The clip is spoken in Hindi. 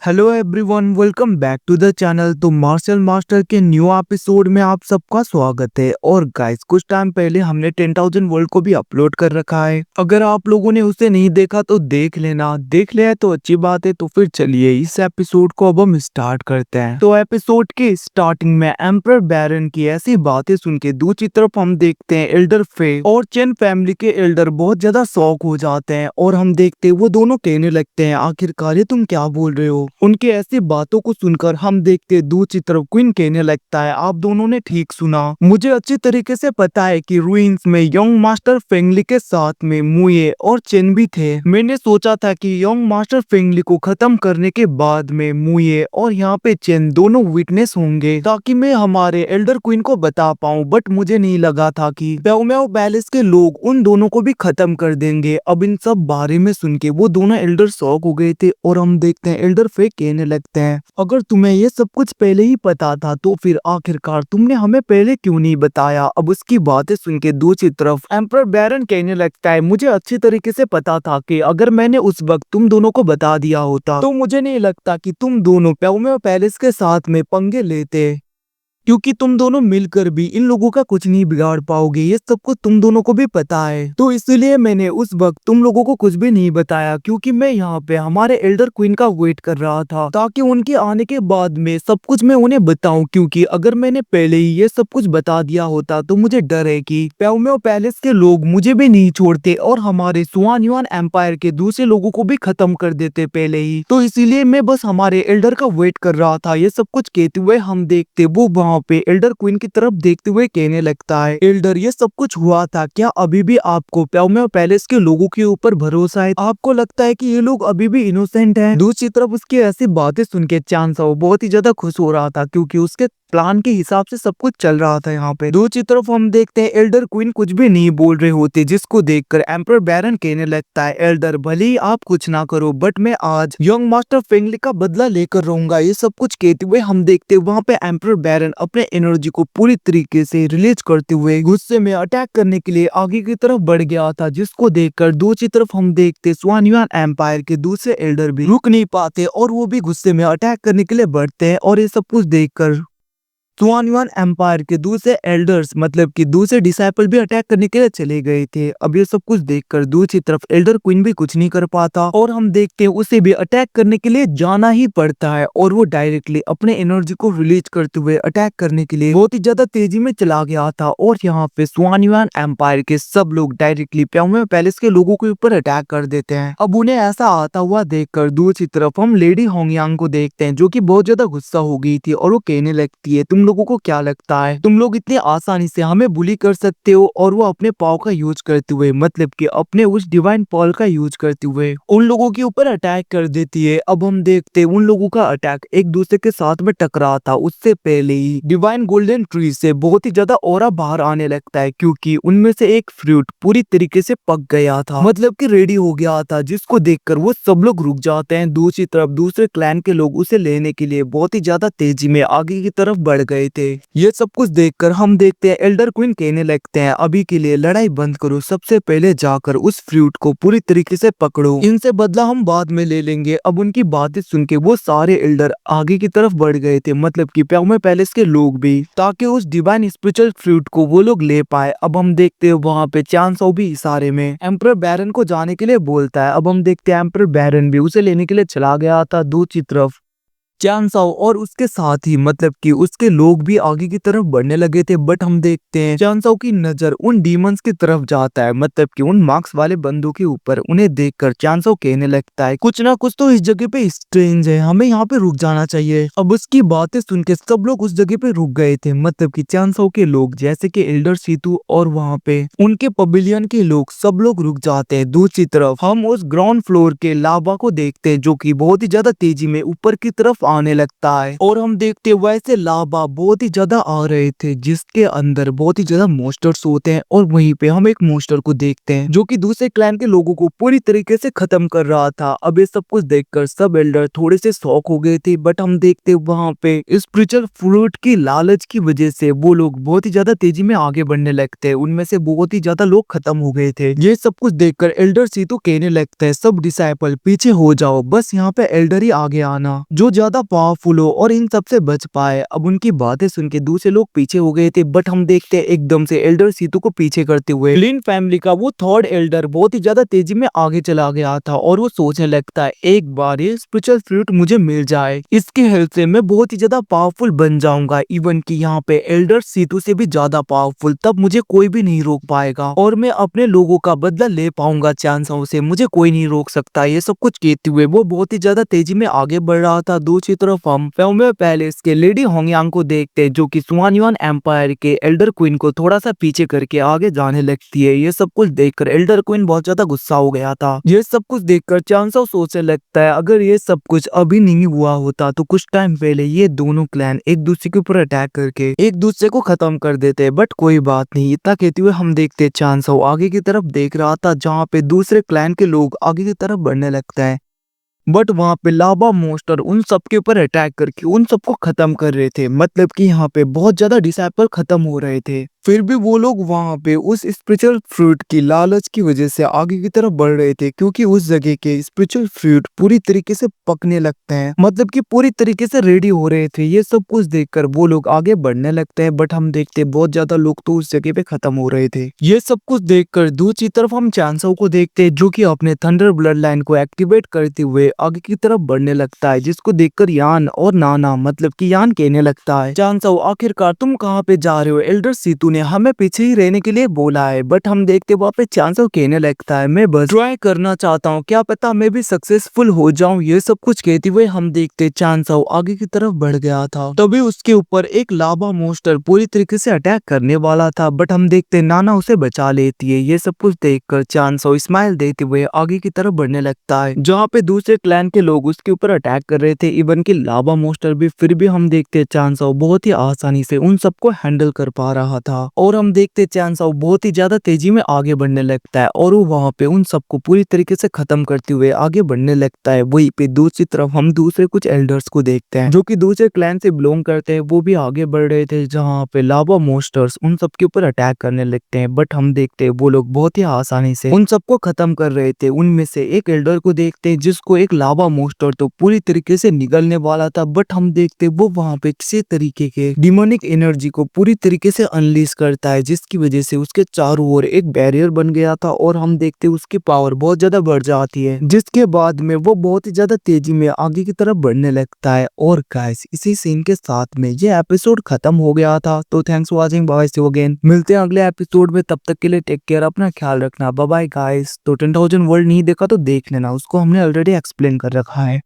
Hello everyone, welcome back to the channel. तो मार्शल मास्टर के न्यू एपिसोड में आप सबका स्वागत है। और गाइस, कुछ टाइम पहले हमने 10,000 वर्ल्ड को भी अपलोड कर रखा है। अगर आप लोगों ने उसे नहीं देखा तो देख लेना, देख लिया है तो अच्छी बात है। तो फिर चलिए इस एपिसोड को अब हम स्टार्ट करते हैं। तो एपिसोड के स्टार्टिंग में एम्परर बैरन की ऐसी बातें सुन के दूसरी तरफ हम देखते हैं एल्डर फे और चेन फैमिली के एल्डर बहुत ज्यादा शॉक हो जाते हैं। और हम देखते हैं वो दोनों कहने लगते हैं, आखिरकार ये तुम क्या बोल रहे हो। उनके ऐसी बातों को सुनकर हम देखते दूसरी तरफ क्वीन कहने लगता है, आप दोनों ने ठीक सुना। मुझे अच्छी तरीके से पता है कि रुइंस में यंग मास्टर फेंगली के साथ में मुये और चेन भी थे। मैंने सोचा था कि यंग मास्टर फेंगली को खत्म करने के बाद में मुये और यहाँ पे चेन दोनों विटनेस होंगे ताकि मैं हमारे एल्डर क्वीन को बता पाऊँ। बट मुझे नहीं लगा था कि प्याओ पैलेस के लोग उन दोनों को भी खत्म कर देंगे। अब इन सब बारे में सुन के वो दोनों एल्डर शॉक हो गए थे। और हम देखते हैं एल्डर फे कहने लगते हैं, अगर तुम्हें ये सब कुछ पहले ही पता था तो फिर आखिरकार तुमने हमें पहले क्यों नहीं बताया। अब उसकी बातें सुन के दूसरी तरफ एम्परर बैरन कहने लगता है, मुझे अच्छी तरीके से पता था कि अगर मैंने उस वक्त तुम दोनों को बता दिया होता तो मुझे नहीं लगता कि तुम दोनों प्याओ पैलेस के साथ में पंगे लेते, क्योंकि तुम दोनों मिलकर भी इन लोगों का कुछ नहीं बिगाड़ पाओगे। ये सब कुछ तुम दोनों को भी पता है। तो इसलिए मैंने उस वक्त तुम लोगों को कुछ भी नहीं बताया, क्योंकि मैं यहाँ पे हमारे एल्डर क्वीन का वेट कर रहा था ताकि उनके आने के बाद में सब कुछ मैं उन्हें बताऊं। क्योंकि अगर मैंने पहले ही ये सब कुछ बता दिया होता तो मुझे डर है कि प्याओ पैलेस के लोग मुझे भी नहीं छोड़ते और हमारे सुआन युआन एम्पायर के दूसरे लोगों को भी खत्म कर देते पहले ही। तो इसीलिए मैं बस हमारे एल्डर का वेट कर रहा था। ये सब कुछ कहते हुए हम देखते वो वहाँ पे एल्डर क्वीन की तरफ देखते हुए कहने लगता है, एल्डर ये सब कुछ हुआ था, क्या अभी भी आपको प्याओ पैलेस के लोगों के ऊपर भरोसा है? आपको लगता है कि ये लोग अभी भी इनोसेंट हैं? दूसरी तरफ उसकी ऐसी बातें सुन के चांसाओ बहुत ही ज्यादा खुश हो रहा था, क्योंकि उसके प्लान के हिसाब से सब कुछ चल रहा था यहाँ पे। दूसरी तरफ हम देखते हैं एल्डर क्वीन कुछ भी नहीं बोल रहे होते, जिसको देखकर एम्परर बैरन कहने लगता है, एल्डर भले ही आप कुछ ना करो बट मैं आज यंग मास्टर फेंगली का बदला लेकर रहूंगा। ये सब कुछ कहते हुए हम देखते हैं वहाँ पे एम्परर बैरन अपने एनर्जी को पूरी तरीके से रिलीज करते हुए गुस्से में अटैक करने के लिए आगे की तरफ बढ़ गया था, जिसको देखकर दूसरी तरफ हम देखते सुआन युआन एम्पायर के दूसरे एल्डर भी रुक नहीं पाते और वो भी गुस्से में अटैक करने के लिए बढ़ते हैं। और ये सब कुछ देखकर सुआन युआन एम्पायर के दूसरे एल्डर्स मतलब कि दूसरे डिसाइपल भी अटैक करने के लिए चले गए थे। अब ये सब कुछ देखकर दूसरी तरफ एल्डर क्वीन भी कुछ नहीं कर पाता और हम देखते हैं उसे भी अटैक करने के लिए जाना ही पड़ता है। और वो डायरेक्टली अपने एनर्जी को रिलीज करते हुए अटैक करने के लिए बहुत ही ज्यादा तेजी में चला गया था। और यहाँ पे सुआन युआन एम्पायर के सब लोग डायरेक्टली प्याओ पैलेस के लोगों के ऊपर अटैक कर देते हैं। अब उन्हें ऐसा आता हुआ देखकर दूसरी तरफ हम लेडी होंगयांग को देखते हैं, जो की बहुत ज्यादा गुस्सा हो गई थी और वो कहने लगती है, तुम लोगों को क्या लगता है तुम लोग इतनी आसानी से हमें बुली कर सकते हो? और वो अपने पाव का यूज करते हुए मतलब कि अपने उस डिवाइन पॉल का यूज करते हुए उन लोगों के ऊपर अटैक कर देती है। अब हम देखते हैं उन लोगों का अटैक एक दूसरे के साथ में टकरा था उससे पहले ही डिवाइन गोल्डन ट्री से बहुत ही ज्यादा ऑरा बाहर आने लगता है, क्योंकि उनमें से एक फ्रूट पूरी तरीके से पक गया था, मतलब कि रेडी हो गया था, जिसको देखकर वो सब लोग रुक जाते हैं। दूसरी तरफ दूसरे क्लैन के लोग उसे लेने के लिए बहुत ही ज्यादा तेजी में आगे की तरफ बढ़ गए थे। ये सब कुछ देखकर हम देखते हैं एल्डर क्वीन कहने लगते हैं, अभी के लिए लड़ाई बंद करो, सबसे पहले जाकर उस फ्रूट को पूरी तरीके से पकड़ो, इनसे बदला हम बाद में ले लेंगे। अब उनकी बातें सुन के वो सारे एल्डर आगे की तरफ बढ़ गए थे, मतलब कि प्याओ पैलेस के लोग भी, ताकि उस डिवाइन स्पिरिचुअल फ्रूट को वो लोग ले पाए। अब हम देखते हैं वहाँ पे चांसाओ भी इशारे में एम्परर बैरन को जाने के लिए बोलता है। अब हम देखते हैं एम्परर बैरन भी उसे लेने के लिए चला गया था। दूसरी तरफ चांसाओ और उसके साथ ही मतलब कि उसके लोग भी आगे की तरफ बढ़ने लगे थे। बट हम देखते हैं चांसाओ की नजर उन डीमंस की तरफ जाता है, मतलब कि उन मार्क्स वाले बंदों के ऊपर। उन्हें देखकर चांसाओ कहने लगता है, कुछ ना कुछ तो इस जगह पे स्ट्रेंज है, हमें यहाँ पे रुक जाना चाहिए। अब उसकी बातें सुन के सब लोग उस जगह पे रुक गए थे, मतलब कि चांसाओ के लोग जैसे कि एल्डर सीतू और वहाँ पे उनके पवेलियन के लोग सब लोग रुक जाते हैं। दूसरी तरफ हम उस ग्राउंड फ्लोर के लावा को देखते हैं, जो की बहुत ही ज्यादा तेजी में ऊपर की तरफ आने लगता है और हम देखते हैं वैसे लावा बहुत ही ज्यादा आ रहे थे जिसके अंदर बहुत ही ज्यादा मॉन्स्टर्स होते हैं और वहीं पे हम एक मॉन्स्टर को देखते हैं जो कि दूसरे क्लैन के लोगों को पूरी तरीके से खत्म कर रहा था। अब ये सब कुछ देखकर सब एल्डर थोड़े से शॉक हो गए थे, बट हम देखते वहां पे स्पिरिचुअल फ्रूट की लालच की वजह से वो लोग बहुत ही ज्यादा तेजी में आगे बढ़ने लगते हैं। उनमें से बहुत ही ज्यादा लोग खत्म हो गए थे। ये सब कुछ देखकर एल्डर सीतो कहने लगता है सब डिसाइपल पीछे हो जाओ, बस यहाँ पे एल्डर ही आगे आना जो ज्यादा पावरफुल हो और इन सबसे बच पाए। अब उनकी बातें सुन के दूसरे लोग पीछे हो गए थे, बट हम देखते हैं एकदम से एल्डर सीतो को पीछे करते हुए लिन फैमिली का वो थर्ड एल्डर बहुत ही ज्यादा तेजी में आगे चला गया था और वो सोचने लगता है एक बार ये स्पिरिचुअल फ्रूट मुझे मिल जाए, इसकी हेल्प से मैं बहुत ही ज्यादा पावरफुल बन जाऊंगा, इवन कि यहाँ पे एल्डर सीतो से भी ज्यादा पावरफुल, तब मुझे कोई भी नहीं रोक पाएगा और मैं अपने लोगों का बदला ले पाऊंगा चांसों से, मुझे कोई नहीं रोक सकता। ये सब कुछ कहते हुए वो बहुत ही ज्यादा तेजी में आगे बढ़ रहा था। दूसरी तरफ हम फेमवे पैलेस के लेडी होंगयांग को देखते जो कि सुआनयुआन एम्पायर के एल्डर क्वीन को थोड़ा सा पीछे करके आगे जाने लगती है। ये सब कुछ देखकर एल्डर क्वीन बहुत ज्यादा गुस्सा हो गया था। ये सब कुछ देखकर चांसो सोचने लगता है अगर ये सब कुछ अभी नहीं हुआ होता तो कुछ टाइम पहले ये दोनों क्लैन एक दूसरे के ऊपर अटैक करके एक दूसरे को खत्म कर देते, बट कोई बात नहीं। इतना कहते हुए हम देखते चांसो आगे की तरफ देख रहा था जहाँ पे दूसरे क्लैन के लोग आगे की तरफ बढ़ने लगता है, बट वहां पे लावा मॉन्स्टर उन सबके ऊपर अटैक करके उन सबको खत्म कर रहे थे। मतलब कि यहाँ पे बहुत ज्यादा डिसाइपल खत्म हो रहे थे, फिर भी वो लोग वहां पे उस स्पिरिचुअल फ्रूट की लालच की वजह से आगे की तरफ बढ़ रहे थे, क्योंकि उस जगह के स्पिरिचुअल फ्रूट पूरी तरीके से पकने लगते हैं, मतलब कि पूरी तरीके से रेडी हो रहे थे। ये सब कुछ देखकर वो लोग आगे बढ़ने लगते हैं, बट हम देखते बहुत ज्यादा लोग तो उस जगह पे खत्म हो रहे थे। ये सब कुछ देखकर दूसरी तरफ हम चांसो को देखते हैं जो कि अपने थंडर ब्लड लाइन को एक्टिवेट करते हुए आगे की तरफ बढ़ने लगता है, जिसको देखकर यान और नाना मतलब कि यान कहने लगता है चांसो आखिरकार तुम कहाँ पे जा रहे हो, एल्डर सीतू ने हमें पीछे ही रहने के लिए बोला है। बट हम देखते वहाँ पे चांसो कहने लगता है मैं बस ट्राई करना चाहता हूँ, क्या पता मैं भी सक्सेसफुल हो जाऊं। ये सब कुछ कहते हुए हम देखते चांसो आगे की तरफ बढ़ गया था, तभी उसके ऊपर एक लावा मॉन्स्टर पूरी तरीके से अटैक करने वाला था, बट हम देखते नाना उसे बचा लेती है। ये सब कुछ देखकर चांसो स्माइल देते हुए आगे की तरफ बढ़ने लगता है जहाँ पे दूसरे क्लैन के लोग उसके ऊपर अटैक कर रहे थे, इवन की लावा मॉन्स्टर भी। फिर भी हम देखते चांसो बहुत ही आसानी से उन सबको हैंडल कर पा रहा था और हम देखते चांसो बहुत ही ज्यादा तेजी में आगे बढ़ने लगता है और वो वहाँ पे उन सबको पूरी तरीके से खत्म करते हुए आगे बढ़ने लगता है। वहीं पे दूसरी तरफ हम दूसरे कुछ एल्डर्स को देखते हैं जो कि दूसरे क्लैन से बिलोंग करते हैं, वो भी आगे बढ़ रहे थे जहाँ पे लावा मॉन्स्टर्स उन सबके ऊपर अटैक करने लगते हैं, बट हम देखते हैं वो लोग बहुत ही आसानी से उन सबको खत्म कर रहे थे। उनमें से एक एल्डर को देखते हैं जिसको एक लावा मॉन्स्टर तो पूरी तरीके से निगलने वाला था, बट हम देखते वो वहाँ पे किसी तरीके के डिमोनिक एनर्जी को पूरी तरीके से अनलीज करता है, जिसकी वजह से उसके चारों ओर एक बैरियर बन गया था और हम देखते उसकी पावर बहुत ज्यादा बढ़ जाती है, जिसके बाद में वो बहुत ही ज्यादा तेजी में आगे की तरफ बढ़ने लगता है। और गाइस इसी सीन के साथ में ये एपिसोड खत्म हो गया था। तो thanks for watching, bye see you again, मिलते हैं अगले एपिसोड में, तब तक के लिए टेक केयर, अपना ख्याल रखना, बाय बाय गाइस। तो 10,000 वर्ल्ड नहीं देखा तो देख लेना, उसको हमने ऑलरेडी एक्सप्लेन कर रखा है।